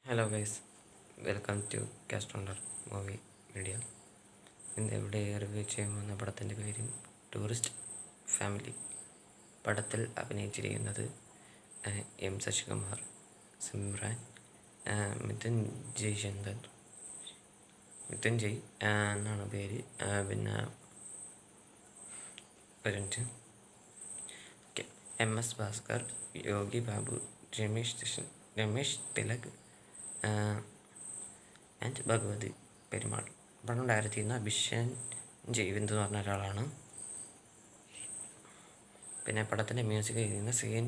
Hello guys, welcome to കാസ്ട്രോണ്ടർ movie media. ഇന്ന് ഇവിടെ റിവ്യൂ ചെയ്യാൻ പോകുന്ന പടത്തിൻ്റെ പേര് ടൂറിസ്റ്റ് ഫാമിലി. പടത്തിൽ അഭിനയിച്ചിരിക്കുന്നത് എം ശശികുമാർ, സിമ്രാൻ, മിഥുൻ ജയ്ശങ്കർ, മിഥുൻ ജയ് എന്നാണ് പേര്. പിന്നെ ഒരു minute, M S Bhaskar, Yogi Babu, Ramesh Tilak and Bhagavathi Perumal. പടം ഡയറക്റ്റ് ചെയ്യുന്ന അഭിഷൻ ജയ്വിന്ദ് എന്ന് പറഞ്ഞ ഒരാളാണ്. പിന്നെ പടത്തിൻ്റെ മ്യൂസിക് ചെയ്യുന്ന സീൻ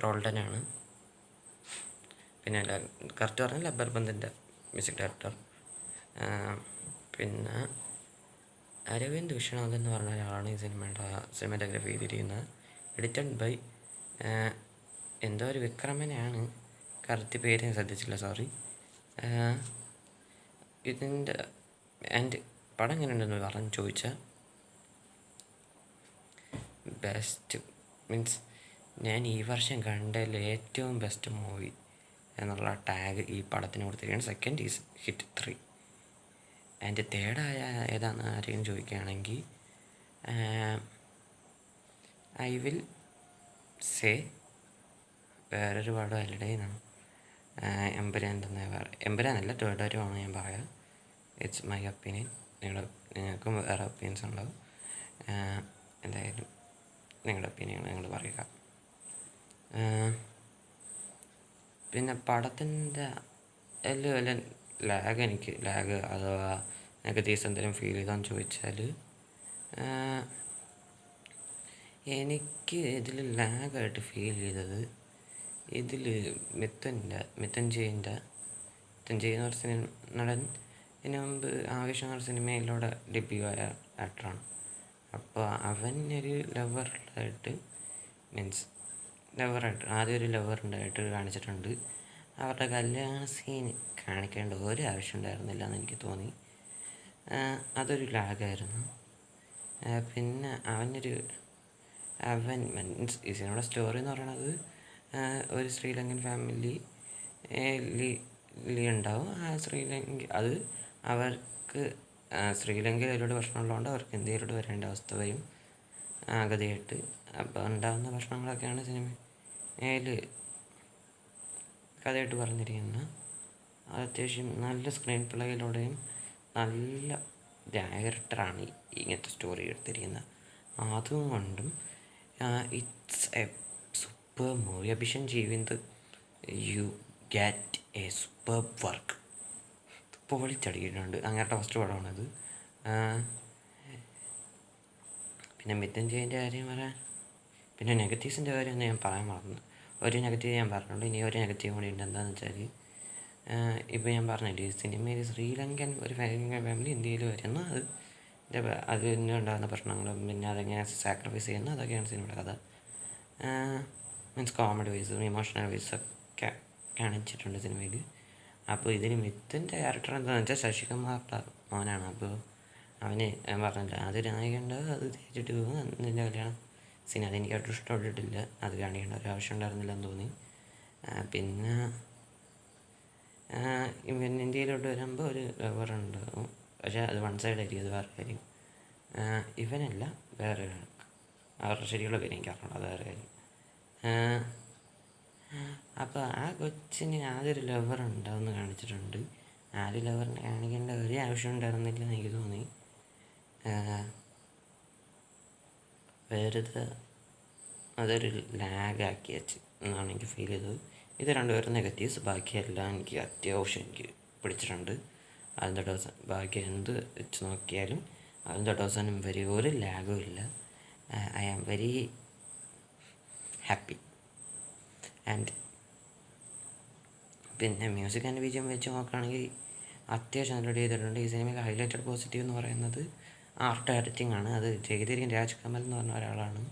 റോൾഡനാണ്. പിന്നെ കറക്റ്റ് പറഞ്ഞാൽ ലബ്ബർ ബന്ദിൻ്റെ മ്യൂസിക് ഡയറക്ടർ. പിന്നെ അരവിന്ദ് വിശ്വനാഥ് എന്ന് പറഞ്ഞ ഒരാളാണ് ഈ സിനിമാറ്റോഗ്രാഫി ചെയ്തിരിക്കുന്നത്. എഡിറ്റഡ് ബൈ എന്തോ ഒരു വിക്രമനെയാണ്, കറക്റ്റ് പേര് ഞാൻ ശ്രദ്ധിച്ചില്ല, സോറി. ഇതിൻ്റെ ആൻഡ് പടം എങ്ങനെയുണ്ടെന്ന് പറഞ്ഞ് ചോദിച്ചാൽ, ബെസ്റ്റ് മീൻസ് ഞാൻ ഈ വർഷം കണ്ടതിൽ ഏറ്റവും ബെസ്റ്റ് മൂവി എന്നുള്ള ടാഗ് ഈ പടത്തിന് കൊടുത്തിരിക്കുകയാണ്. സെക്കൻഡ് ഈസ് ഹിറ്റ് 3 ആൻഡ് തേർഡായ ഏതാണെന്ന് ആരെങ്കിലും ചോദിക്കുകയാണെങ്കിൽ ഐ വിൽ സേ വേറൊരു പടം അല്ലടേന്നാണ്, എമ്പുരാൻ തന്നെ പറയാം. എമ്പുരാനല്ല, ടോഡോരുമാണ് ഞാൻ പറയാം. It's my opinion. നിങ്ങൾക്കും വേറെ ഒപ്പീനിയൻസ് ഉണ്ടാവും. എന്തായാലും നിങ്ങളുടെ ഒപ്പീനിയൻ നിങ്ങൾ പറയുക. പിന്നെ പടത്തിൻ്റെ വല്ല ലാഗ് അഥവാ നെഗറ്റീവ്സ് എന്തെങ്കിലും ഫീൽ ചെയ്താന്ന് ചോദിച്ചാൽ, എനിക്ക് ഇതിൽ ലാഗായിട്ട് ഫീൽ ചെയ്തത് ഇതിൽ മിഥുൻ ജയ് എന്ന് പറഞ്ഞ നടൻ ഇതിനു മുമ്പ് ആവേശം എന്ന സിനിമയിലൂടെ ഡെബ്യൂ ആയ ആക്ടറാണ്. അപ്പോൾ അവനൊരു ലവറായിട്ട് ആദ്യം ഒരു ലവർ ഉണ്ടായിട്ട് കാണിച്ചിട്ടുണ്ട്. അവരുടെ കല്യാണ സീൻ കാണിക്കേണ്ട ഒരു ആവശ്യം ഉണ്ടായിരുന്നില്ല എന്ന് എനിക്ക് തോന്നി. അതൊരു ലാഗായിരുന്നു. പിന്നെ അവൻ മീൻസ് ഈ സിനിമയുടെ സ്റ്റോറി എന്ന് പറയുന്നത്, ഒരു ശ്രീലങ്കൻ ഫാമിലി ഉണ്ടാവും. അത് അവർക്ക് ശ്രീലങ്കയിൽ ഒരുപാട് പ്രശ്നമുള്ളതുകൊണ്ട് അവർക്ക് ഇന്ത്യയിലോട്ട് വരേണ്ട അവസ്ഥ വരും ഗതിയായിട്ട്. അപ്പോൾ ഉണ്ടാകുന്ന പ്രശ്നങ്ങളൊക്കെയാണ് സിനിമയിൽ കഥയായിട്ട് പറഞ്ഞിരിക്കുന്നത്. അത്യാവശ്യം നല്ല സ്ക്രീൻ പ്ലേയിലൂടെയും നല്ല ഡയറക്ടറാണ് ഇങ്ങനത്തെ സ്റ്റോറി എടുത്തിരിക്കുന്നത്. അതുകൊണ്ടും it's a super movie. Abishan Jeevinth, you get a super work. പൊളിച്ചടിയിട്ടുണ്ട്. അങ്ങനത്തെ ഫസ്റ്റ് പടമാണത്. പിന്നെ മിഥുൻ ജയിൻ്റെ കാര്യം പറയാൻ, പിന്നെ നെഗറ്റീവ്സിൻ്റെ കാര്യമൊന്നും ഞാൻ പറയാൻ മറന്നു. ഒരു നെഗറ്റീവ് ഞാൻ പറഞ്ഞിട്ടുണ്ട്, ഇനി ഒരു നെഗറ്റീവ് കൂടി ഉണ്ട്. എന്താണെന്ന് വെച്ചാൽ, ഇപ്പോൾ ഞാൻ പറഞ്ഞില്ലേ, ഈ സിനിമയിൽ ശ്രീലങ്കൻ ഒരു ഫാമിലി ഇന്ത്യയിൽ വരുന്നു, അതിന് ഉണ്ടാകുന്ന പ്രശ്നങ്ങളും പിന്നെ അതെങ്ങനെ സാക്രിഫൈസ് ചെയ്യുന്നു, അതൊക്കെയാണ് സിനിമയുടെ കഥ. മീൻസ് കോമഡി വൈസും ഇമോഷണൽ വൈസൊക്കെ കാണിച്ചിട്ടുണ്ട് സിനിമയിൽ. അപ്പോൾ ഇതിന് മിഥുൻ്റെ ക്യാരക്ടർ എന്താണെന്ന് വെച്ചാൽ ശശികുമാറിൻ്റെ മോനാണ്. അപ്പോൾ അവന് ഞാൻ പറഞ്ഞില്ല, അതൊരു നായികയുണ്ട്, അത് തേച്ചിട്ട് പോകും അതിൻ്റെ കല്യാണം സീൻ. അതെനിക്ക് ഒട്ടും ഇഷ്ടപ്പെട്ടിട്ടില്ല, അത് കാണിക്കേണ്ട ഒരു ആവശ്യം ഉണ്ടായിരുന്നില്ല എന്ന് തോന്നി. പിന്നെ ഇവൻ ഇന്ത്യയിലോട്ട് വരുമ്പോൾ ഒരു ലവറുണ്ടാകും, പക്ഷേ അത് വൺ സൈഡായിരിക്കും, അത് വേറെ കാര്യം. ഇവനല്ല, വേറെ ഒരാൾക്ക്, അവരുടെ ശരിയുള്ള പേര് എനിക്കറിയണം, അത് വേറെ കാര്യം. അപ്പോൾ ആ കൊച്ചിന് ആദ്യൊരു ലവർ ഉണ്ടാവുമെന്ന് കാണിച്ചിട്ടുണ്ട്. ആദ്യ ലവറിനെ കാണിക്കേണ്ട ഒരു ആവശ്യം ഉണ്ടായിരുന്നില്ല എന്ന് എനിക്ക് തോന്നി. വെറുതെ അതൊരു ലാഗാക്കി വെച്ച് എന്നാണ് എനിക്ക് ഫീൽ ചെയ്തത്. ഇത് രണ്ടുപേരും നെഗറ്റീവ്സ്. ബാക്കിയെല്ലാം എനിക്ക് അത്യാവശ്യം പിടിച്ചിട്ടുണ്ട്. അതിൻ്റെ ദിവസം ബാക്കി എന്ത് വെച്ച് നോക്കിയാലും അതിൻ്റെ ദിവസം ഒരു ലാഗും ഇല്ല. I am very happy. And പിന്നെ മ്യൂസിക് ആൻഡ് ബിജിഎം വെച്ച് നോക്കുകയാണെങ്കിൽ അത്യാവശ്യം നല്ല ചെയ്തിട്ടുണ്ട്. ഈ സിനിമയിൽ ഹൈലൈറ്റഡ് പോസിറ്റീവ് എന്ന് പറയുന്നത് ആർട്ട് ഡയറക്റ്റിംഗ് ആണ്. അത് ചെയ്തിരിക്കുന്ന രാജ്കമൽ എന്ന് പറഞ്ഞ ഒരാളാണ്.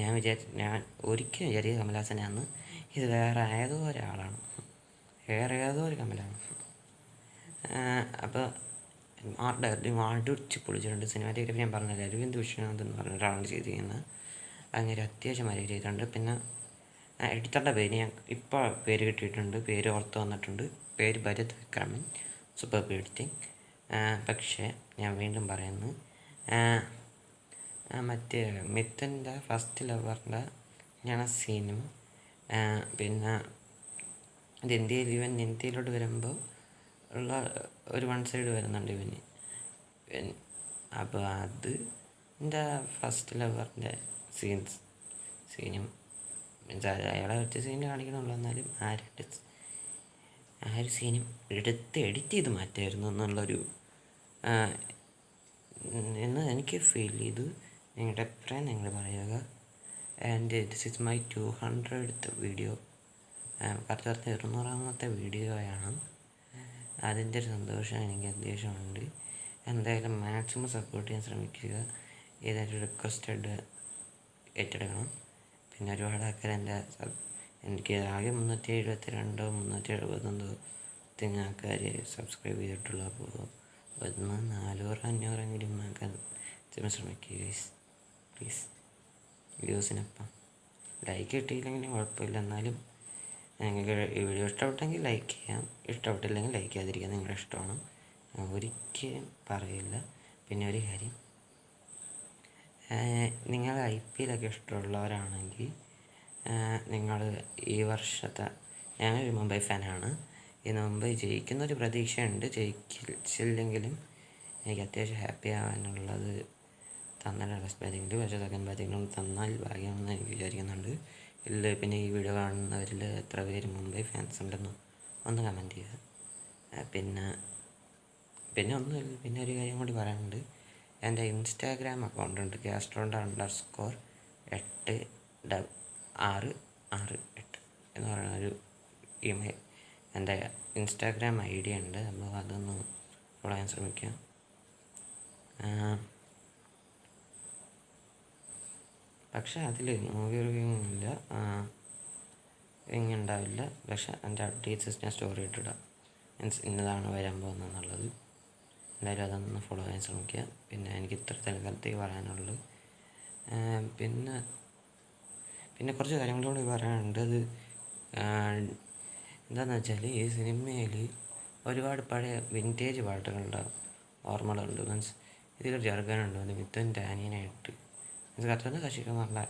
ഞാൻ ഒരിക്കലും വിചാരിച്ച കമൽഹാസനാണ്, ഇത് വേറെ ഏതോ ഒരാളാണ്, ഏതോ ഒരു കമലാണ്. അപ്പോൾ ആർട്ട് ഡയറക്റ്റിംഗ് അടിച്ച് പൊളിച്ചിട്ടുണ്ട്. സിനിമാറ്റോഗ്രാഫി ഞാൻ പറഞ്ഞില്ല, അരവിന്ദ് വിശ്വനാഥ് എന്ന് പറഞ്ഞ ഒരാളാണ് ചെയ്തിരിക്കുന്നത്. അങ്ങനെ അത്യാവശ്യം വരെ ചെയ്തിട്ടുണ്ട്. പിന്നെ എഡിറ്ററുടെ പേര് ഞാൻ ഇപ്പോൾ പേര് കിട്ടിയിട്ടുണ്ട്, പേര് ഓർത്ത് വന്നിട്ടുണ്ട്. പേര് ഭരത് വിക്രമൻ, സൂപ്പർ എഡിറ്റിംഗ്. പക്ഷേ ഞാൻ വീണ്ടും പറയുന്നു, മറ്റേ മിഥുൻ്റെ ഫസ്റ്റ് ലവറിൻ്റെ ഞാൻ സീനും പിന്നെ ഇത് ഇന്ത്യയിലോട്ട് വരുമ്പോൾ ഉള്ള ഒരു വൺ സൈഡ് വരുന്നുണ്ട് ഇവന്. അപ്പോൾ അത് എൻ്റെ ഫസ്റ്റ് ലവറിൻ്റെ സീനും അയാളെ ഒറ്റ സീനിൽ കാണിക്കണമല്ലോ, എന്നാലും ആ ഒരു സീനും എഡിറ്റ് ചെയ്ത് മാറ്റായിരുന്നു എന്നുള്ളൊരു എന്ന് എനിക്ക് ഫീൽ ചെയ്തു. നിങ്ങളുടെ അഭിപ്രായം നിങ്ങൾ പറയുക. And this is my 200th video. Correct 200ാമത്തെ വീഡിയോയാണ്. അതിൻ്റെ ഒരു സന്തോഷം എനിക്ക് അത്യാവശ്യമുണ്ട്. എന്തായാലും മാക്സിമം സപ്പോർട്ട് ചെയ്യാൻ ശ്രമിക്കുക. ഏതായാലും റിക്വസ്റ്റഡ് ഏറ്റെടുക്കണം. പിന്നെ ഒരുപാട് ആൾക്കാർ എനിക്ക് ആകെ 372 370 ആൾക്കാർ സബ്സ്ക്രൈബ് ചെയ്തിട്ടുള്ളൂ. അപ്പോൾ 400-500 ആക്കാൻ ശ്രമിക്കുക പ്ലീസ്. വ്യൂസിനൊപ്പം ലൈക്ക് കിട്ടിയില്ലെങ്കിലും കുഴപ്പമില്ല, എന്നാലും നിങ്ങൾക്ക് ഈ വീഡിയോ ഇഷ്ടപ്പെട്ടെങ്കിൽ ലൈക്ക് ചെയ്യാം, ഇഷ്ടപ്പെട്ടില്ലെങ്കിൽ ലൈക്ക് ചെയ്യാതിരിക്കാൻ നിങ്ങളുടെ ഇഷ്ടമാണ്, ഒരിക്കലും പറയില്ല. പിന്നെ ഒരു കാര്യം, നിങ്ങൾ IPL ഇഷ്ടമുള്ളവരാണെങ്കിൽ നിങ്ങൾ ഈ വർഷത്തെ, ഞാനൊരു മുംബൈ ഫാനാണ്, ഈ മുംബൈ ജയിക്കുന്നൊരു പ്രതീക്ഷയുണ്ട്. ജയിച്ചില്ലെങ്കിലും എനിക്ക് അത്യാവശ്യം ഹാപ്പി ആവാനുള്ളത് തന്നാൽ ഫസ്റ്റ് ബാറ്റിങ്ങിൽ, പക്ഷേ സെക്കൻഡ് ബാറ്റിങ്ങിലും തന്നാൽ ഭാഗ്യമെന്ന് എനിക്ക് വിചാരിക്കുന്നുണ്ട്. ഇല്ല പിന്നെ ഈ വീഡിയോ കാണുന്നവരിൽ എത്ര പേര് മുംബൈ ഫാൻസ് ഉണ്ടെന്ന് ഒന്ന് കമൻറ്റ് ചെയ്യുക. പിന്നെ ഒന്നുമില്ല, പിന്നെ ഒരു കാര്യം കൂടി പറയാനുണ്ട്. എൻ്റെ ഇൻസ്റ്റാഗ്രാം അക്കൗണ്ട് ഉണ്ട്, Gastronder_86668 എന്ന് പറയുന്നൊരു ഇമെയിൽ എൻ്റെ ഇൻസ്റ്റാഗ്രാം ID ഉണ്ട്. അപ്പോൾ അതൊന്ന് ഫോളോ ചെയ്യാൻ ശ്രമിക്കുക. പക്ഷേ അതിൽ മൂവി റിവ്യൂ ഒന്നുമില്ല, ഉണ്ടാവില്ല. പക്ഷേ എൻ്റെ അപ്ഡേറ്റ്സ് ഞാൻ സ്റ്റോറി ഇട്ടിടാം, മീൻസ് ഇന്നതാണ് വരാൻ പോകുന്നതെന്നുള്ളത്. എന്തായാലും അതൊന്ന് ഫോളോ ചെയ്യാൻ ശ്രമിക്കുക. പിന്നെ എനിക്ക് ഇത്ര തൽക്കാലത്തേക്ക് പറയാനുള്ളത്. പിന്നെ കുറച്ച് കാര്യങ്ങളോട് പറയാനുണ്ട്. അത് എന്താണെന്ന് വെച്ചാൽ, ഈ സിനിമയിൽ ഒരുപാട് പഴയ വിൻറ്റേജ് പാട്ടുകളുടെ ഓർമ്മകളുണ്ട്. മീൻസ് ഇതിൽ ജർഗനുണ്ട്, അത് മിഥുൻ്റെ അനിയനായിട്ട് കത്തുന്ന കശികുമാറിൻ്റെ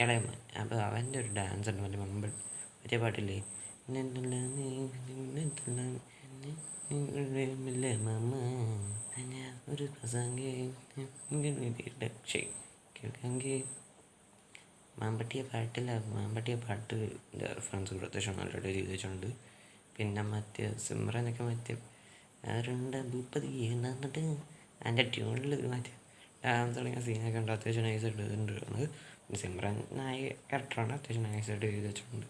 ഇളയമ്മൻ. അപ്പോൾ അവൻ്റെ ഒരു ഡാൻസ് ഉണ്ട്, മറ്റേ മറ്റേ പാട്ടില്ലേ, ഒരു കേൾക്കാമെങ്കിൽ മാമ്പട്ടിയ പാട്ട് റെഫറൻസ് കൂടെ അത്യാവശ്യം നല്ലതായിട്ട് ചെയ്ത് വെച്ചിട്ടുണ്ട്. പിന്നെ മറ്റേ സിമ്രനൊക്കെ മറ്റേ ഭൂപതി എന്നിട്ട് അതിൻ്റെ ട്യൂണിൽ മറ്റേ ഡാൻസ് തുടങ്ങിയ സീനൊക്കെ ഉണ്ട്, അത്യാവശ്യം നൈസായിട്ട് ഇതുണ്ട്. സിമ്രൻ ക്യാരക്ടറാണ്, അത്യാവശ്യം നൈസായിട്ട് ചെയ്ത് വെച്ചിട്ടുണ്ട്.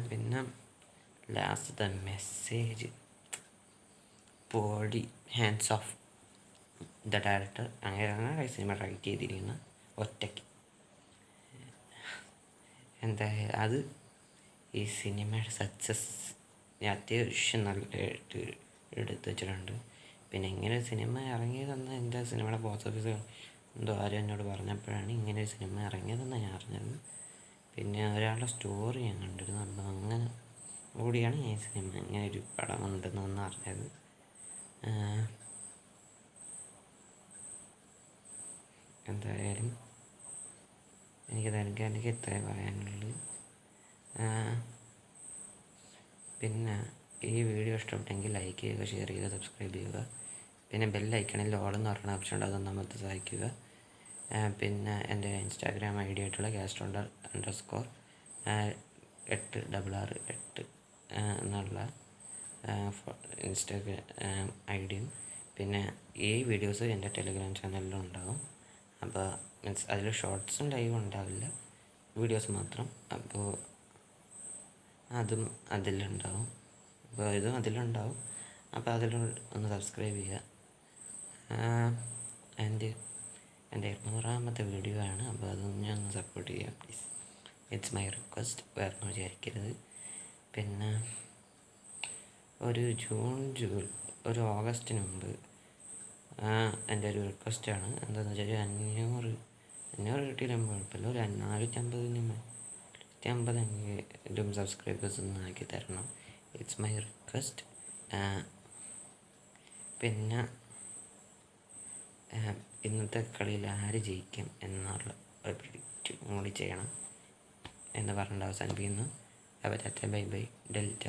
പിന്നെ ലാസ്റ്റത്തെ message, body hands of the director. അങ്ങനെയാണ് സിനിമ റൈറ്റ് ചെയ്തിരിക്കുന്നത് ഒറ്റയ്ക്ക്. എന്തായാലും അത് ഈ സിനിമയുടെ സക്സസ് അത്യാവശ്യം നല്ലതായിട്ട് എടുത്തു വെച്ചിട്ടുണ്ട്. പിന്നെ ഇങ്ങനെ ഒരു സിനിമ ഇറങ്ങിയതെന്ന് എൻ്റെ സിനിമയുടെ ബോക്സ് ഓഫീസ് എന്തോ ആരും എന്നോട് പറഞ്ഞപ്പോഴാണ് ഇങ്ങനെ ഒരു സിനിമ ഇറങ്ങിയതെന്ന് ഞാൻ അറിഞ്ഞത്. പിന്നെ ഒരാളുടെ സ്റ്റോറി ഞാൻ കണ്ടിരുന്നു, അപ്പോൾ അങ്ങനെ കൂടിയാണ് ഈ സിനിമ ഇങ്ങനെ ഒരു പടം ഉണ്ടെന്ന് അറിഞ്ഞത്. എന്തായാലും എനിക്ക് ഇത്രേ പറയാനുള്ളൂ. പിന്നെ ഈ വീഡിയോ ഇഷ്ടപ്പെട്ടെങ്കിൽ ലൈക്ക് ചെയ്യുക, ഷെയർ ചെയ്യുക, സബ്സ്ക്രൈബ് ചെയ്യുക. പിന്നെ ബെല്ലൈക്കണിൽ ഓൾ എന്ന് പറയുന്ന ഓപ്ഷൻ ഉണ്ട്, അതൊന്ന് അമർത്തി സഹായിക്കുക. പിന്നെ എൻ്റെ ഇൻസ്റ്റാഗ്രാം ID ആയിട്ടുള്ള Gastronder_86668 എന്നുള്ള ഇൻസ്റ്റാഗ്രാം ID-യും പിന്നെ ഈ വീഡിയോസ് എൻ്റെ ടെലിഗ്രാം ചാനലിലും ഉണ്ടാകും. അപ്പോൾ മീൻസ് അതിൽ ഷോർട്സും ലൈവും ഉണ്ടാവില്ല, വീഡിയോസ് മാത്രം. അപ്പോൾ അതും അതിലുണ്ടാവും, അപ്പോൾ ഇതും അതിലുണ്ടാവും. അപ്പോൾ അതിൽ ഒന്ന് സബ്സ്ക്രൈബ് ചെയ്യുക. എൻ്റെ 200ാമത്തെ വീഡിയോ ആണ്, അപ്പോൾ അതൊന്ന് ഒന്ന് സപ്പോർട്ട് ചെയ്യുക പ്ലീസ്. ഇറ്റ്സ് മൈ റിക്വസ്റ്റ്, വേറെ വിചാരിക്കരുത്. പിന്നെ ഒരു ഓഗസ്റ്റിന് മുമ്പ് എൻ്റെ ഒരു റിക്വസ്റ്റാണ്, എന്താണെന്ന് വെച്ചാൽ 500 500 കിട്ടിയില്ല കുഴപ്പമില്ല, ഒരു 450 സബ്സ്ക്രൈബേഴ്സ് ഒന്ന് ആക്കി തരണം. It's my request. പിന്നെ ഇന്നത്തെ കളിയിൽ ആര് ജയിക്കും എന്നുള്ള ഒരു പ്രിഡിക്റ്റ് കൂടി ചെയ്യണം എന്ന് പറഞ്ഞിട്ട് അവസാനിപ്പിക്കുന്നു. അവരത്തെ ബൈ ബൈ ഡെൽറ്റ.